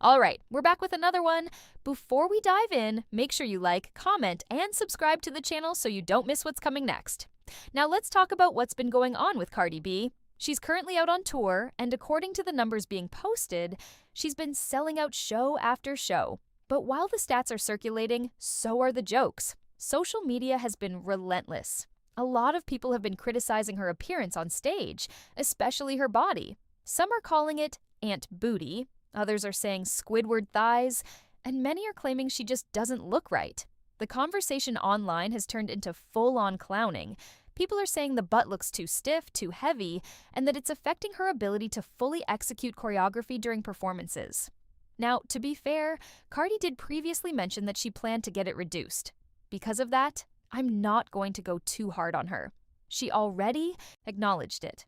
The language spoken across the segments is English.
All right, we're back with another one. Before we dive in, make sure you like, comment, and subscribe to the channel so you don't miss what's coming next. Now let's talk about what's been going on with Cardi B. She's currently out on tour, and according to the numbers being posted, she's been selling out show after show. But while the stats are circulating, so are the jokes. Social media has been relentless. A lot of people have been criticizing her appearance on stage, especially her body. Some are calling it Ant Booty, others are saying Squidward thighs, and many are claiming she just doesn't look right. The conversation online has turned into full-on clowning. People are saying the butt looks too stiff, too heavy, and that it's affecting her ability to fully execute choreography during performances. Now, to be fair, Cardi did previously mention that she planned to get it reduced. Because of that, I'm not going to go too hard on her. She already acknowledged it.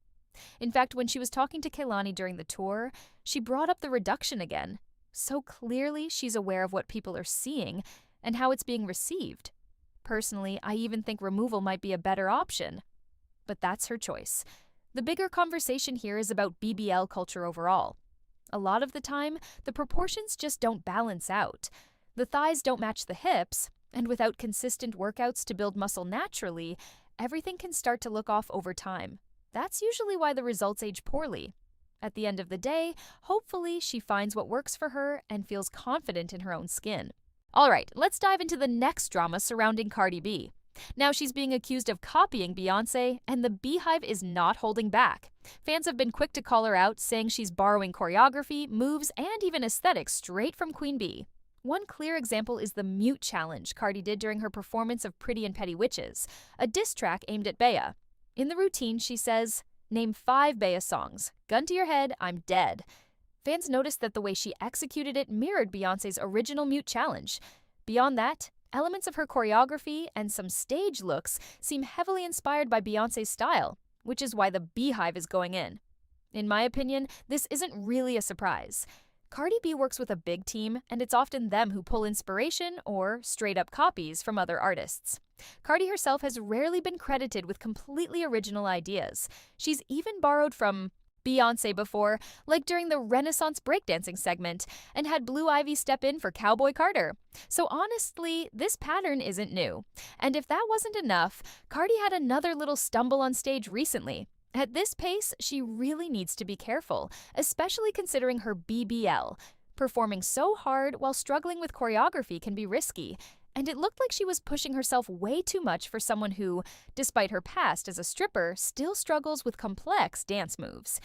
In fact, when she was talking to Kehlani during the tour, she brought up the reduction again. So clearly, she's aware of what people are seeing and how it's being received. Personally, I even think removal might be a better option. But that's her choice. The bigger conversation here is about BBL culture overall. A lot of the time, the proportions just don't balance out. The thighs don't match the hips, and without consistent workouts to build muscle naturally, everything can start to look off over time. That's usually why the results age poorly. At the end of the day, hopefully she finds what works for her and feels confident in her own skin. All right, let's dive into the next drama surrounding Cardi B. Now she's being accused of copying Beyoncé, and the Beehive is not holding back. Fans have been quick to call her out, saying she's borrowing choreography, moves, and even aesthetics straight from Queen Bee. One clear example is the mute challenge Cardi did during her performance of Pretty and Petty Witches, a diss track aimed at Bea. In the routine, she says, "Name 5 Bea songs. Gun to your head, I'm dead." Fans noticed that the way she executed it mirrored Beyoncé's original mute challenge. Beyond that, elements of her choreography and some stage looks seem heavily inspired by Beyoncé's style, which is why the Beehive is going in. In my opinion, this isn't really a surprise. Cardi B works with a big team, and it's often them who pull inspiration or straight-up copies from other artists. Cardi herself has rarely been credited with completely original ideas. She's even borrowed from Beyoncé before, like during the Renaissance breakdancing segment, and had Blue Ivy step in for Cowboy Carter. So honestly, this pattern isn't new. And if that wasn't enough, Cardi had another little stumble on stage recently. At this pace, she really needs to be careful, especially considering her BBL. Performing so hard while struggling with choreography can be risky, and it looked like she was pushing herself way too much for someone who, despite her past as a stripper, still struggles with complex dance moves.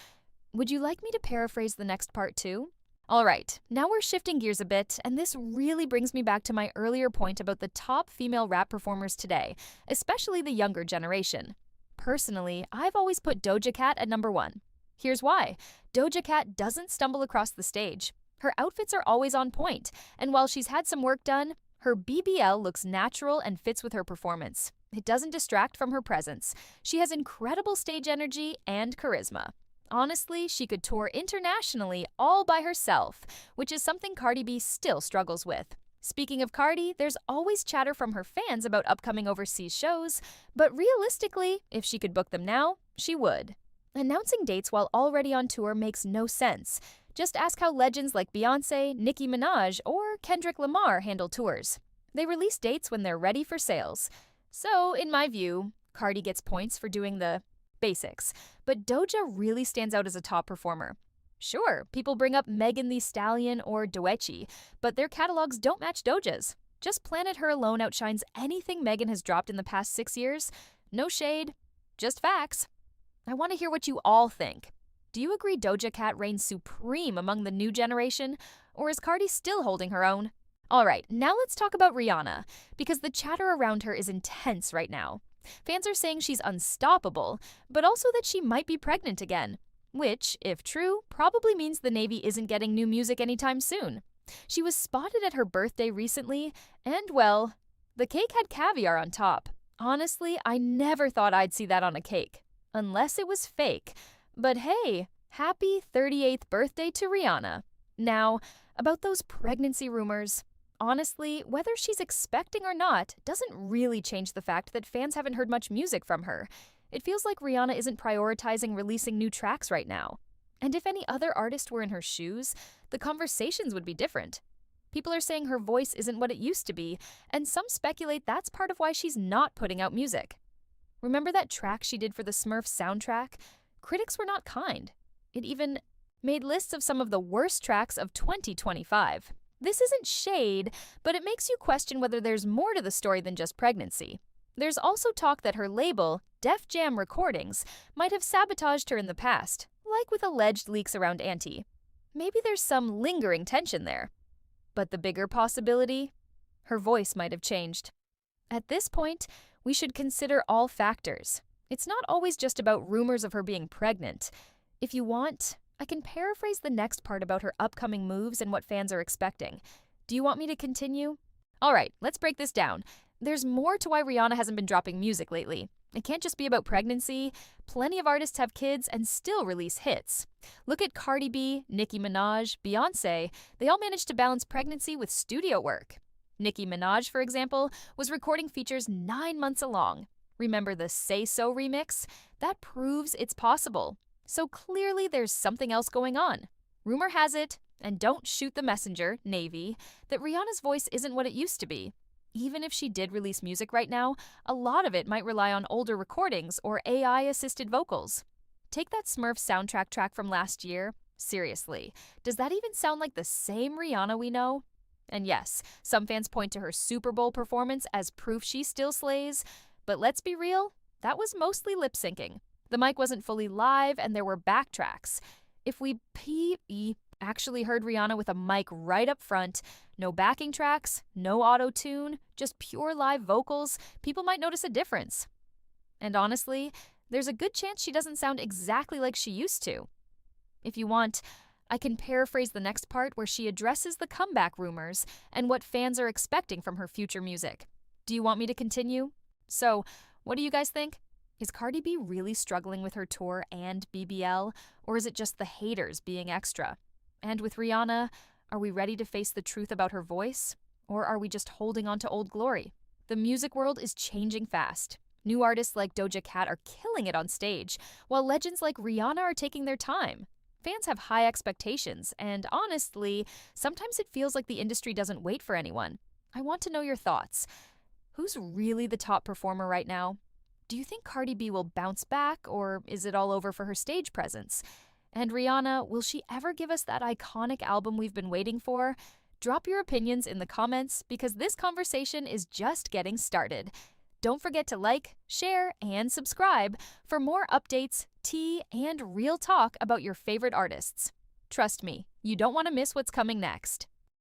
Would you like me to paraphrase the next part too? All right, now we're shifting gears a bit, and this really brings me back to my earlier point about the top female rap performers today, especially the younger generation. Personally, I've always put Doja Cat at number 1. Here's why. Doja Cat doesn't stumble across the stage. Her outfits are always on point, and while she's had some work done, her BBL looks natural and fits with her performance. It doesn't distract from her presence. She has incredible stage energy and charisma. Honestly, she could tour internationally all by herself, which is something Cardi B still struggles with. Speaking of Cardi, there's always chatter from her fans about upcoming overseas shows, but realistically, if she could book them now, she would. Announcing dates while already on tour makes no sense. Just ask how legends like Beyoncé, Nicki Minaj, or Kendrick Lamar handle tours. They release dates when they're ready for sales. So, in my view, Cardi gets points for doing the basics, but Doja really stands out as a top performer. Sure, people bring up Megan Thee Stallion or Doechii, but their catalogs don't match Doja's. Just Planet Her alone outshines anything Megan has dropped in the past 6 years. No shade, just facts. I want to hear what you all think. Do you agree Doja Cat reigns supreme among the new generation, or is Cardi still holding her own? All right, now let's talk about Rihanna, because the chatter around her is intense right now. Fans are saying she's unstoppable, but also that she might be pregnant again. Which, if true, probably means the Navy isn't getting new music anytime soon. She was spotted at her birthday recently, and well, the cake had caviar on top. Honestly, I never thought I'd see that on a cake. Unless it was fake. But hey, happy 38th birthday to Rihanna. Now, about those pregnancy rumors. Honestly, whether she's expecting or not doesn't really change the fact that fans haven't heard much music from her. It feels like Rihanna isn't prioritizing releasing new tracks right now. And if any other artist were in her shoes, the conversations would be different. People are saying her voice isn't what it used to be, and some speculate that's part of why she's not putting out music. Remember that track she did for the Smurfs soundtrack? Critics were not kind. It even made lists of some of the worst tracks of 2025. This isn't shade, but it makes you question whether there's more to the story than just pregnancy. There's also talk that her label, Def Jam Recordings, might have sabotaged her in the past, like with alleged leaks around Auntie. Maybe there's some lingering tension there. But the bigger possibility? Her voice might have changed. At this point, we should consider all factors. It's not always just about rumors of her being pregnant. If you want, I can paraphrase the next part about her upcoming moves and what fans are expecting. Do you want me to continue? Alright, let's break this down. There's more to why Rihanna hasn't been dropping music lately. It can't just be about pregnancy. Plenty of artists have kids and still release hits. Look at Cardi B, Nicki Minaj, Beyoncé. They all managed to balance pregnancy with studio work. Nicki Minaj, for example, was recording features 9 months along. Remember the Say So remix? That proves it's possible. So clearly there's something else going on. Rumor has it, and don't shoot the messenger, Navy, that Rihanna's voice isn't what it used to be. Even if she did release music right now, a lot of it might rely on older recordings or AI-assisted vocals. Take that Smurfs soundtrack track from last year. Seriously, does that even sound like the same Rihanna we know? And yes, some fans point to her Super Bowl performance as proof she still slays, but let's be real, that was mostly lip-syncing. The mic wasn't fully live and there were backtracks. If we actually heard Rihanna with a mic right up front, no backing tracks, no auto-tune, just pure live vocals, people might notice a difference. And honestly, there's a good chance she doesn't sound exactly like she used to. If you want, I can paraphrase the next part where she addresses the comeback rumors and what fans are expecting from her future music. Do you want me to continue? So, what do you guys think? Is Cardi B really struggling with her tour and BBL, or is it just the haters being extra? And with Rihanna, are we ready to face the truth about her voice? Or are we just holding on to old glory? The music world is changing fast. New artists like Doja Cat are killing it on stage, while legends like Rihanna are taking their time. Fans have high expectations, and honestly, sometimes it feels like the industry doesn't wait for anyone. I want to know your thoughts. Who's really the top performer right now? Do you think Cardi B will bounce back, or is it all over for her stage presence? And Rihanna, will she ever give us that iconic album we've been waiting for? Drop your opinions in the comments because this conversation is just getting started. Don't forget to like, share, and subscribe for more updates, tea, and real talk about your favorite artists. Trust me, you don't want to miss what's coming next.